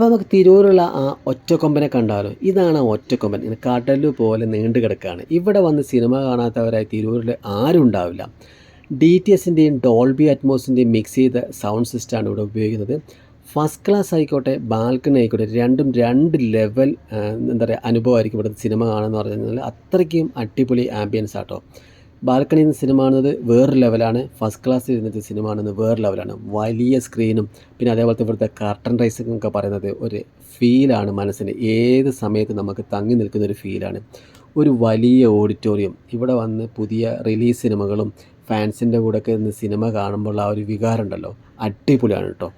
അപ്പോൾ നമുക്ക് തിരൂരുള്ള ആ ഒറ്റക്കൊമ്പനെ കണ്ടാലോ. ഇതാണ് ആ ഒറ്റക്കൊമ്പൻ. ഇങ്ങനെ കടൽ പോലെ നീണ്ടു കിടക്കുകയാണ്. ഇവിടെ വന്ന് സിനിമ കാണാത്തവരായി തിരൂരിൽ ആരും ഉണ്ടാവില്ല. DTSൻ്റെയും ഡോൾബി അറ്റ്മോസിൻ്റെയും മിക്സ് ചെയ്ത സൗണ്ട് സിസ്റ്റമാണ് ഇവിടെ ഉപയോഗിക്കുന്നത്. ഫസ്റ്റ് ക്ലാസ് ആയിക്കോട്ടെ ബാൽക്കണി ആയിക്കോട്ടെ രണ്ടും രണ്ട് ലെവൽ എന്താ പറയുക അനുഭവമായിരിക്കും ഇവിടുത്തെ സിനിമ കാണുമെന്ന് പറഞ്ഞു കഴിഞ്ഞാൽ. അത്രയ്ക്കും അടിപൊളി ആംബിയൻസ് ആട്ടോ. ബാൽക്കണിയിൽ നിന്ന് സിനിമ കാണുന്നത് വേറൊരു ലെവലാണ്, ഫസ്റ്റ് ക്ലാസ്സിൽ ഇരുന്നിട്ട് സിനിമ കാണുന്നത് വേറെ ലെവലാണ്. വലിയ സ്ക്രീനും പിന്നെ അതേപോലത്തെ ഇവിടുത്തെ കർട്ടൻ റൈസിംഗ് എന്നൊക്കെ പറയുന്നത് ഒരു ഫീലാണ്. മനസ്സിന് ഏത് സമയത്ത് നമുക്ക് തങ്ങി നിൽക്കുന്ന ഒരു ഫീലാണ്. ഒരു വലിയ ഓഡിറ്റോറിയം, ഇവിടെ വന്ന് പുതിയ റിലീസ് സിനിമകളും ഫാൻസിൻ്റെ കൂടെയൊക്കെ നിന്ന് സിനിമ കാണുമ്പോൾ ആ ഒരു വികാരം ഉണ്ടല്ലോ, അടിപൊളിയാണ് കേട്ടോ.